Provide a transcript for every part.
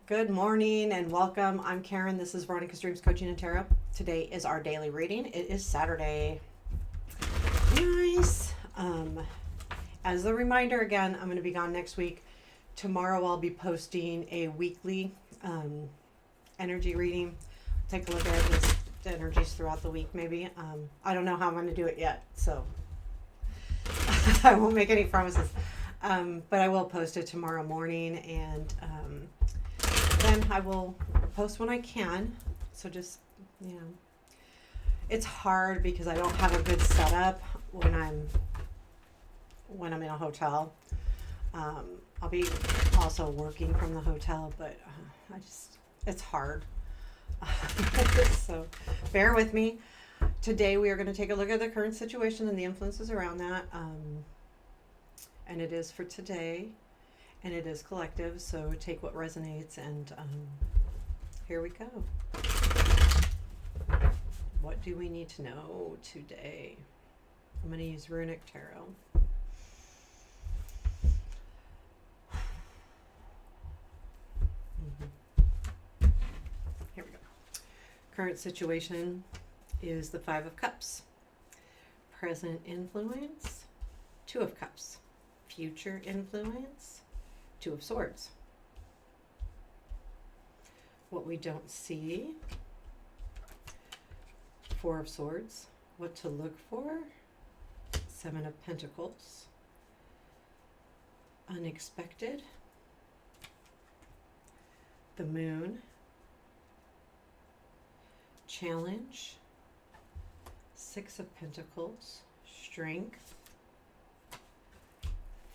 Good morning and welcome. I'm Karen. This is Runic Dreams Coaching and Tarot. Today is our daily reading. It is Saturday. Nice. As a reminder, again, I'm going to be gone next week. Tomorrow I'll be posting a weekly energy reading. Take a look at the energies throughout the week, maybe. I don't know how I'm going to do it yet, so I won't make any promises. But I will post it tomorrow morning, and then I will post when I can. So just, it's hard because I don't have a good setup when I'm in a hotel. I'll be also working from the hotel, but it's hard. So bear with me. Today we are going to take a look at the current situation and the influences around that. And it is for today, and it is collective, so take what resonates, and here we go. What do we need to know today? I'm going to use Runic Tarot. Here we go. Current situation is the Five of Cups. Present influence, Two of Cups. Future influence, Two of Swords. What we don't see, Four of Swords. What to look for, Seven of Pentacles. Unexpected, the Moon. Challenge, Six of Pentacles. Strength,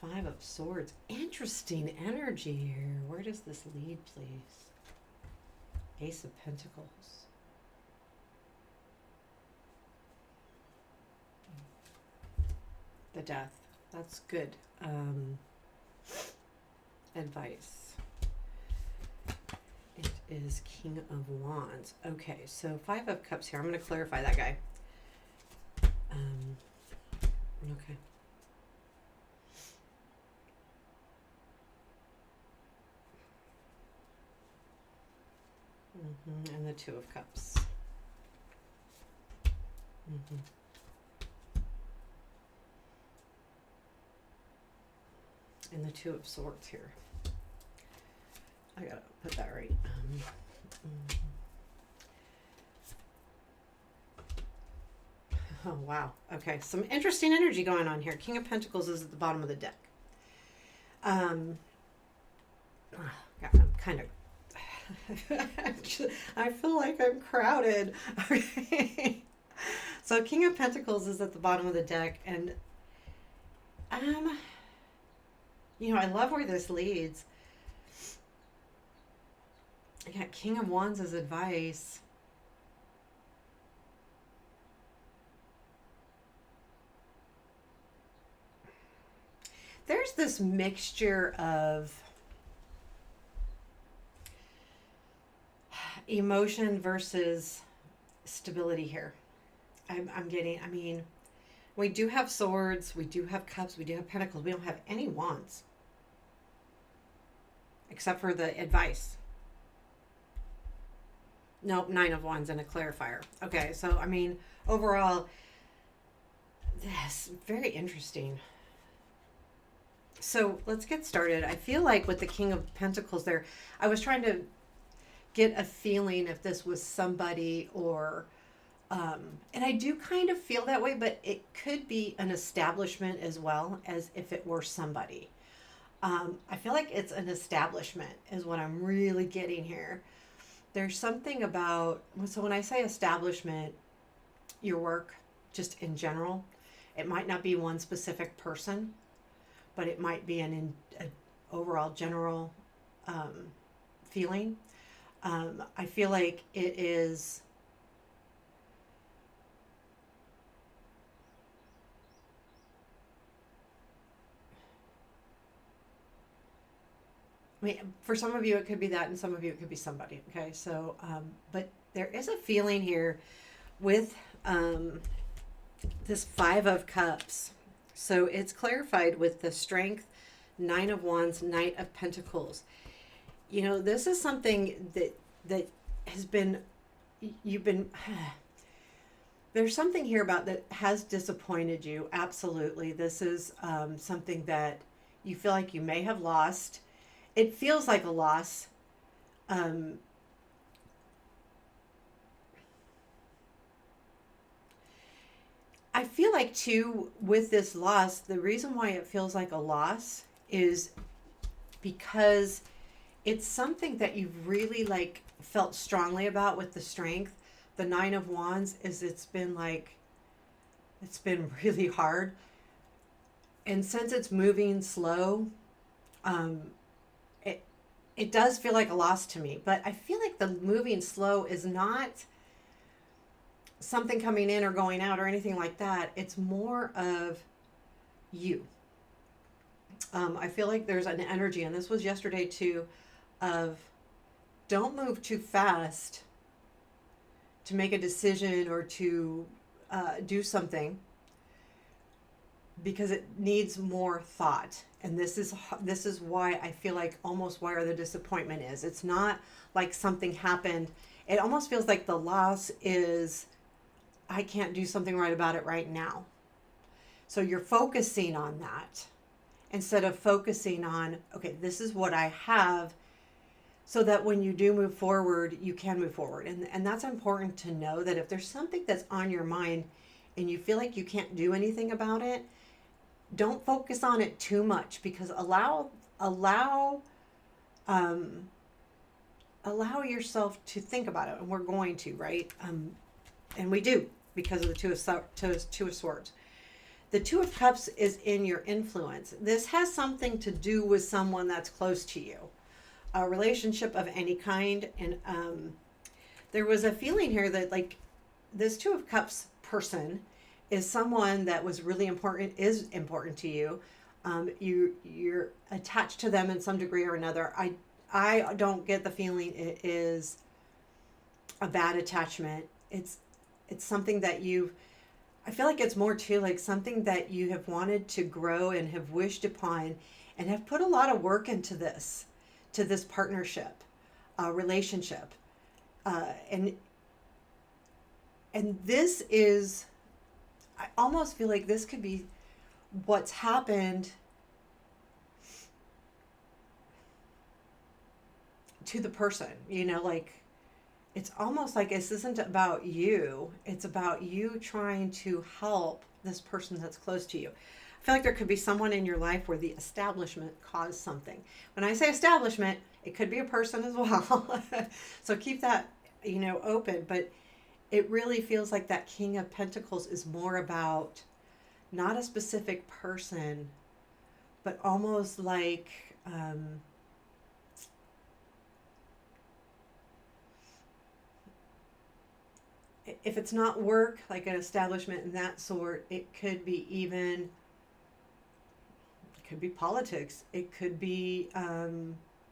Five of Swords. Interesting energy here. Where does this lead, please? Ace of Pentacles. The Death. That's good advice. It is King of Wands. Okay, so Five of Cups here. I'm going to clarify that guy. Okay. And the Two of Cups. And the Two of Swords here. I gotta put that right. Oh, wow. Okay, some interesting energy going on here. King of Pentacles is at the bottom of the deck. I'm kind of I feel like I'm crowded. Okay. So King of Pentacles is at the bottom of the deck, and I love where this leads. I got King of Wands as advice. There's this mixture of emotion versus stability here. We do have swords, we do have cups, we do have pentacles. We don't have any wands. Except for the advice. Nope, Nine of Wands and a clarifier. Okay, so, overall, this very interesting. So, let's get started. I feel like with the King of Pentacles there, I was trying to get a feeling if this was somebody or and I do kind of feel that way, but it could be an establishment as well as if it were somebody. I feel like it's an establishment is what I'm really getting here. There's something about, so when I say establishment, your work just in general, it might not be one specific person, but it might be an overall general feeling. I feel like it is for some of you it could be that, and some of you it could be somebody. Okay, so but there is a feeling here with this Five of Cups. So it's clarified with the Strength, Nine of Wands, Knight of Pentacles. this is something that has been, you've been, there's something here about that has disappointed you. Absolutely. This is something that you feel like you may have lost. It feels like a loss. Um, I feel like too, with this loss, the reason why it feels like a loss is because it's something that you've really like felt strongly about with the strength. The Nine of Wands is it's been really hard. And since it's moving slow, um, it it does feel like a loss to me. But I feel like the moving slow is not something coming in or going out or anything like that. It's more of you. I feel like there's an energy, and this was yesterday too, of don't move too fast to make a decision or to do something, because it needs more thought. And this is why I feel like almost where the disappointment is. It's not like something happened. It almost feels like the loss is, I can't do something right about it right now. So you're focusing on that instead of focusing on, okay, this is what I have, so that when you do move forward, you can move forward. And that's important to know, that if there's something that's on your mind and you feel like you can't do anything about it, don't focus on it too much, because um, allow yourself to think about it. And we're going to, right? And we do, because of the two of Swords. The Two of Cups is in your influence. This has something to do with someone that's close to you, a relationship of any kind. And there was a feeling here that like this Two of Cups person is someone that was really important, is important to you. You're attached to them in some degree or another. I don't get the feeling it is a bad attachment. It's something that I feel like it's more too like something that you have wanted to grow and have wished upon, and have put a lot of work into this, to this partnership, relationship, and this is, I almost feel like this could be what's happened to the person. Like it's almost like this isn't about you. It's about you trying to help this person that's close to you. I feel like there could be someone in your life where the establishment caused something. When I say establishment, it could be a person as well. So keep that, open. But it really feels like that King of Pentacles is more about not a specific person, but almost like, if it's not work, like an establishment and that sort, it could be even, it could be politics. It could be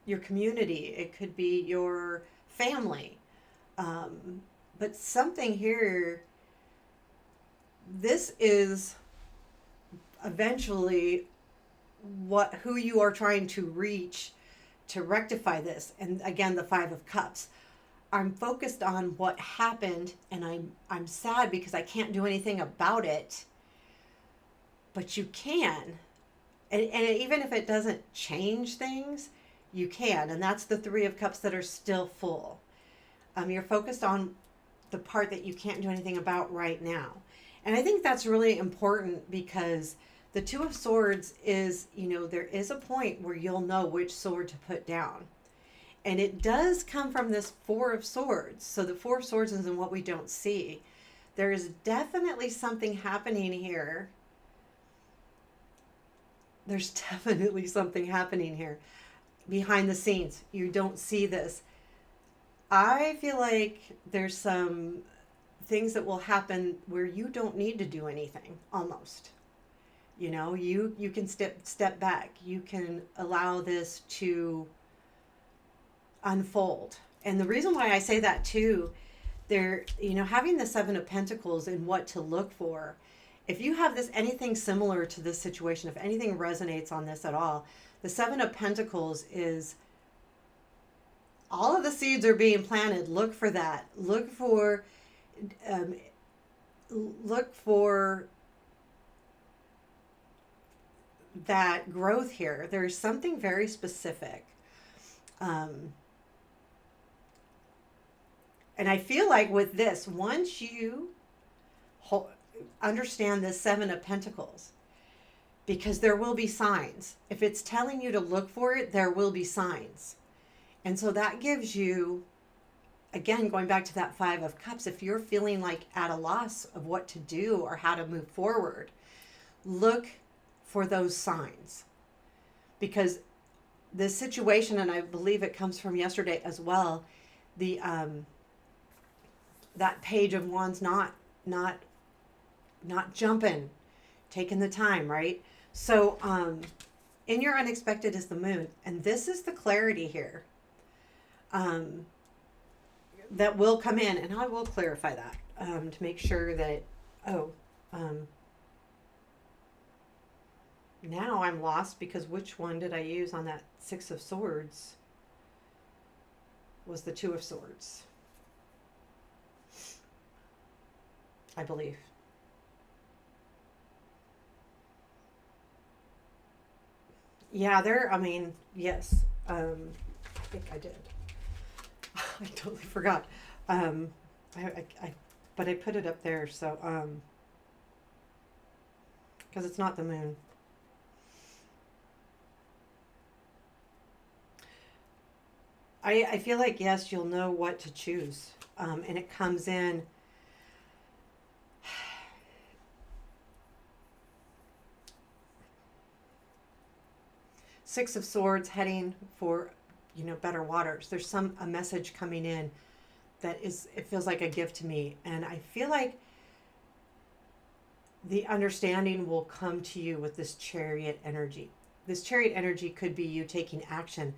your community. It could be your family. But something here, this is eventually who you are trying to reach to rectify this. And again, the Five of Cups. I'm focused on what happened, and I'm sad because I can't do anything about it. But you can. And even if it doesn't change things, you can. And that's the Three of Cups that are still full. You're focused on the part that you can't do anything about right now. And I think that's really important, because the Two of Swords is, there is a point where you'll know which sword to put down. And it does come from this Four of Swords. So the Four of Swords is in what we don't see. There is definitely something happening here. There's definitely something happening here behind the scenes. You don't see this. I feel like there's some things that will happen where you don't need to do anything, almost. You can step back. You can allow this to unfold. And the reason why I say that too, having the Seven of Pentacles and what to look for, if you have anything similar to this situation, if anything resonates on this at all, the Seven of Pentacles is all of the seeds are being planted. Look for that. Um, look for that growth here. There's something very specific. And I feel like with this, once you understand this Seven of Pentacles, because there will be signs. If it's telling you to look for it, there will be signs. And so that gives you, again, going back to that Five of Cups, if you're feeling like at a loss of what to do or how to move forward, look for those signs. Because this situation, and I believe it comes from yesterday as well, the that Page of Wands not jumping, taking the time, right? So in your unexpected is the Moon, and this is the clarity here that will come in, and I will clarify that to make sure that now I'm lost, because which one did I use on that Six of Swords? Was the Two of Swords, I believe. Yeah, yes. I think I did. I totally forgot. But I put it up there, so, because it's not the Moon. I feel like, yes, you'll know what to choose. And it comes in. Six of Swords heading for, better waters. There's a message coming in that it feels like a gift to me. And I feel like the understanding will come to you with this Chariot energy. This Chariot energy could be you taking action.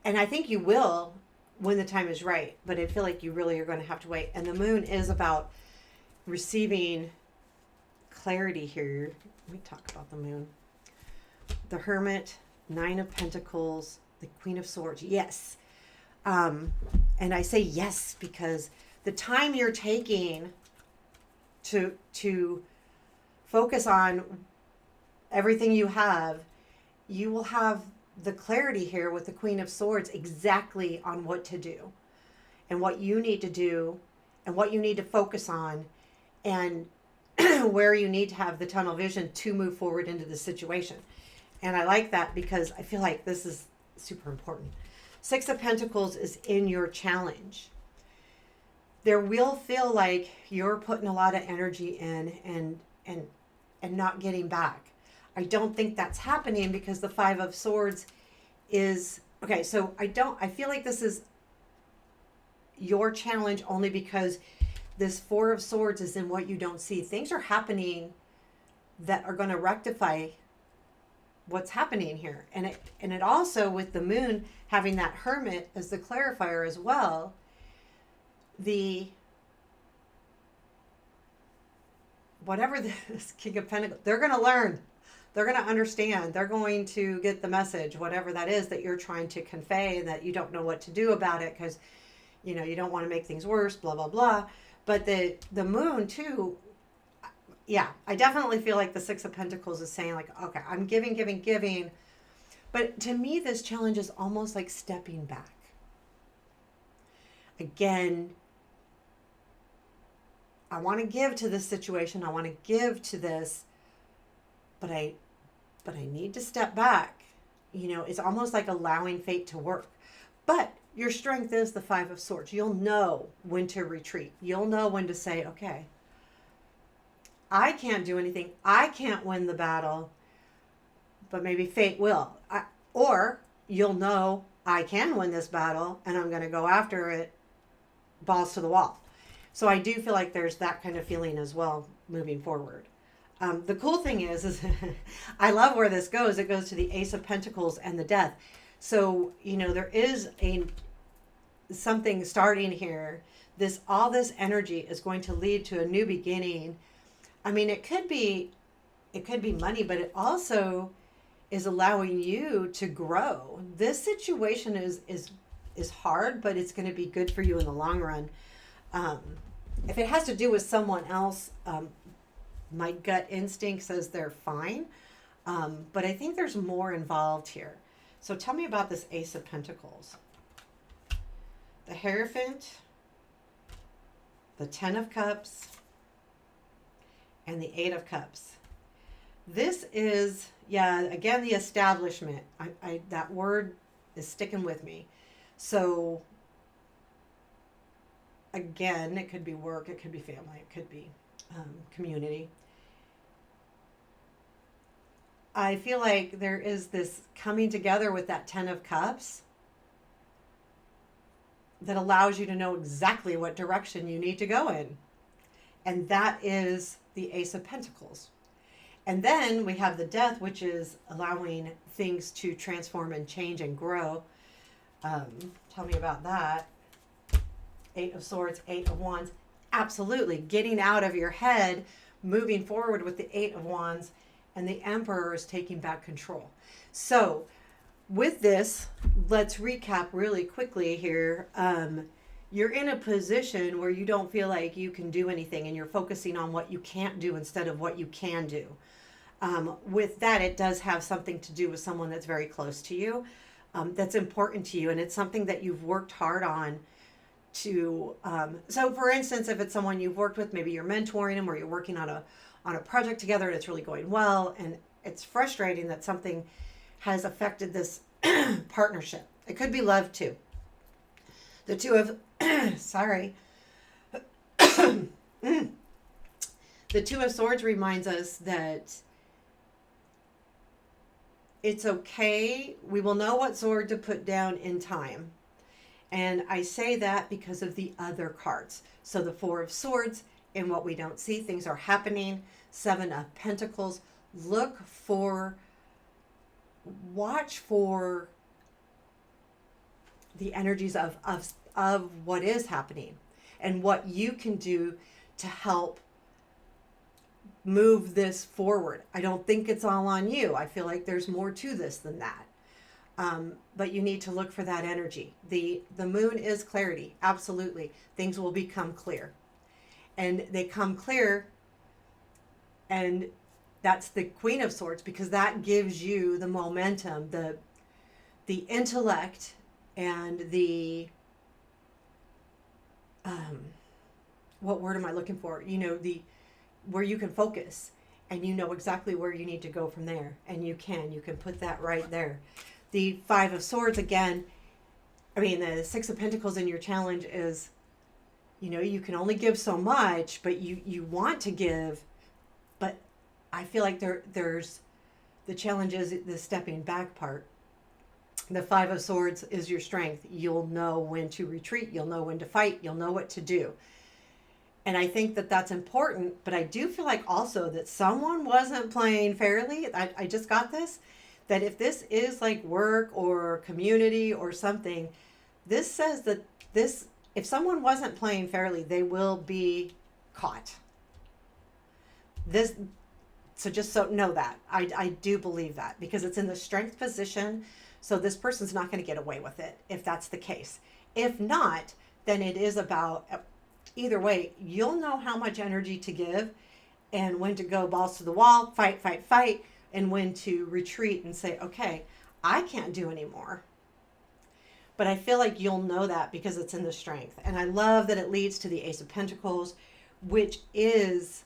And I think you will when the time is right. But I feel like you really are going to have to wait. And the Moon is about receiving clarity here. Let me talk about the Moon. The Hermit, Nine of Pentacles, the Queen of Swords. Yes. And I say yes because the time you're taking to focus on everything you will have the clarity here with the Queen of Swords exactly on what to do and what you need to do and what you need to focus on and where you need to have the tunnel vision to move forward into the situation. And I like that because I feel like this is super important. Six of Pentacles is in your challenge. There will feel like you're putting a lot of energy in and not getting back. I don't think that's happening because the Five of Swords is okay. So I feel like this is your challenge only because this Four of Swords is in what you don't see. Things are happening that are going to rectify what's happening here. And it also, with the Moon having that Hermit as the clarifier as well, whatever this King of Pentacles, they're going to learn. They're going to understand. They're going to get the message, whatever that is that you're trying to convey, and that you don't know what to do about it because, you don't want to make things worse, blah, blah, blah. But the Moon too, yeah, I definitely feel like the Six of Pentacles is saying like, okay, I'm giving. But to me, this challenge is almost like stepping back. Again, I want to give to this situation. I want to give to this, but I need to step back. It's almost like allowing fate to work. But your strength is the Five of Swords. You'll know when to retreat. You'll know when to say, okay, I can't do anything. I can't win the battle, but maybe fate will. Or you'll know I can win this battle and I'm going to go after it balls to the wall. So I do feel like there's that kind of feeling as well moving forward. The cool thing is I love where this goes. It goes to the Ace of Pentacles and the Death. So, there is something starting here. All this energy is going to lead to a new beginning. I mean, it could be money, but it also is allowing you to grow. This situation is hard, but it's going to be good for you in the long run. Um, if it has to do with someone else, my gut instinct says they're fine. But I think there's more involved here. So tell me about this Ace of Pentacles. The Hierophant, the Ten of Cups, and the Eight of Cups. This is, yeah, again, the establishment. That word is sticking with me. So, again, it could be work, it could be family, it could be community. I feel like there is this coming together with that Ten of Cups that allows you to know exactly what direction you need to go in. And that is the Ace of Pentacles. And then we have the Death, which is allowing things to transform and change and grow. Tell me about that. Eight of Swords, Eight of Wands. Absolutely. Getting out of your head, moving forward with the Eight of Wands, and the Emperor is taking back control. So with this, let's recap really quickly here. You're in a position where you don't feel like you can do anything, and you're focusing on what you can't do instead of what you can do. With that, it does have something to do with someone that's very close to you, that's important to you, and it's something that you've worked hard on to. So, for instance, if it's someone you've worked with, maybe you're mentoring them, or you're working on a project together, and it's really going well, and it's frustrating that something has affected this partnership. It could be love too. The Two of sorry. The Two of Swords reminds us that it's okay. We will know what sword to put down in time. And I say that because of the other cards. So the Four of Swords, in what we don't see, things are happening. Seven of Pentacles. Watch for the energies of what is happening and what you can do to help move this forward. I don't think it's all on you. I feel like there's more to this than that. But you need to look for that energy. The moon is clarity. Absolutely. Things will become clear. And they come clear, and that's the Queen of Swords, because that gives you the momentum, the intellect, and the what word am I looking for? Where you can focus, and you know exactly where you need to go from there, and you can put that right there. The Five of Swords, again, the Six of Pentacles in your challenge is, you can only give so much, but you want to give, but I feel like there's the challenge is the stepping back part. The Five of Swords is your strength. You'll know when to retreat. You'll know when to fight. You'll know what to do. And I think that that's important, but I do feel like also that someone wasn't playing fairly. I just got this, that if this is like work or community or something, this says that if someone wasn't playing fairly, they will be caught. So just know that. I do believe that, because it's in the strength position. So this person's not going to get away with it if that's the case. If not, then it is about, either way, you'll know how much energy to give and when to go balls to the wall, fight, and when to retreat and say, okay, I can't do anymore. But I feel like you'll know that because it's in the strength. And I love that it leads to the Ace of Pentacles, which is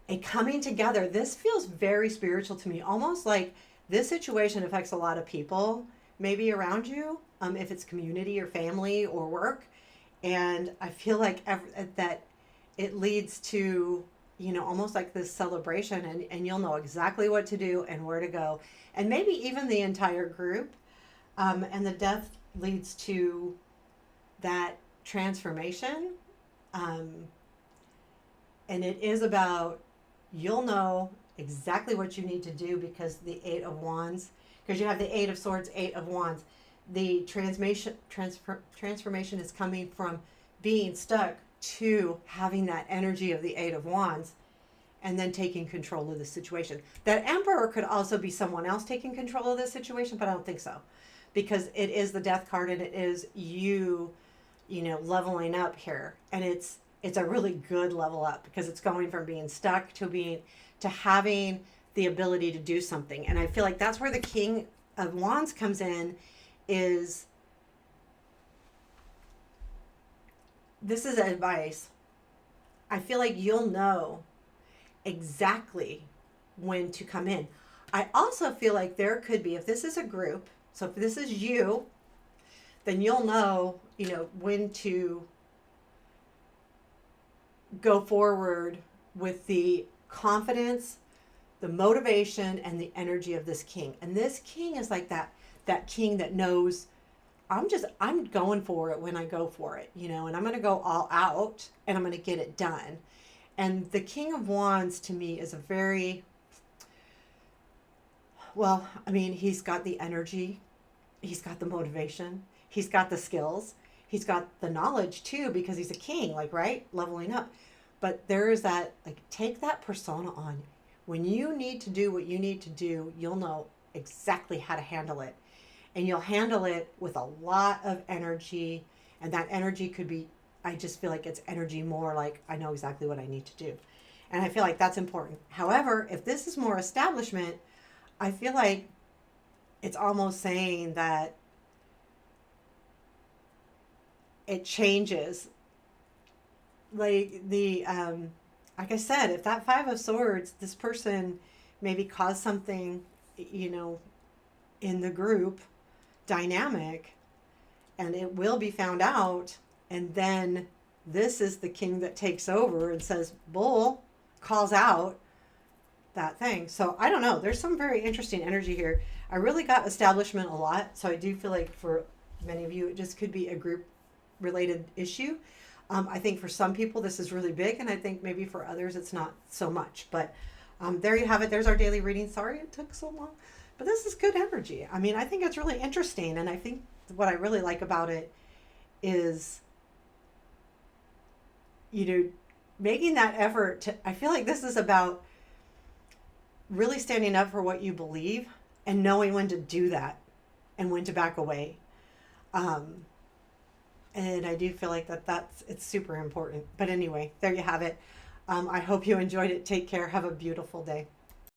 a coming together. This feels very spiritual to me, almost like this situation affects a lot of people, maybe around you, if it's community or family or work. And I feel like that it leads to, almost like this celebration, and you'll know exactly what to do and where to go. And maybe even the entire group. And the Death leads to that transformation. And it is about, you'll know exactly what you need to do, because the Eight of Wands, because you have the Eight of Swords, Eight of Wands. The transformation is coming from being stuck to having that energy of the Eight of Wands. and then taking control of the situation. That Emperor could also be someone else taking control of the situation, but I don't think so, because it is the Death card and it is you, leveling up here, and it's a really good level up because it's going from being stuck to having the ability to do something. And I feel like that's where the King of Wands comes in. Is this is advice. I feel like you'll know exactly when to come in. I also feel like there could be, if this is a group, so if this is you, then you'll know, when to go forward with the confidence, the motivation, and the energy of this king. And this king is like that king that knows, I'm going for it when I go for it, and I'm going to go all out and I'm going to get it done. And the King of Wands to me is a very, he's got the energy, he's got the motivation, he's got the skills, he's got the knowledge too, because he's a king, like, right? Leveling up. But there is that, like, take that persona on. When you need to do what you need to do, you'll know exactly how to handle it. And you'll handle it with a lot of energy. And that energy could be, I just feel like it's energy more like, I know exactly what I need to do. And I feel like that's important. However, if this is more establishment, I feel like it's almost saying that it changes. Like like I said, if that Five of Swords, this person maybe caused something, in the group dynamic, and it will be found out, and then this is the king that takes over and says, bull, calls out that thing. So I don't know, there's some very interesting energy here. I really got establishment a lot, so I do feel like for many of you it just could be a group related issue. I think for some people this is really big, and I think maybe for others it's not so much. But there you have it. There's our daily reading. Sorry it took so long, but this is good energy. I think it's really interesting, and I think what I really like about it is, making that effort to, I feel like this is about really standing up for what you believe and knowing when to do that and when to back away. And I do feel like it's super important. But anyway, there you have it. I hope you enjoyed it. Take care. Have a beautiful day.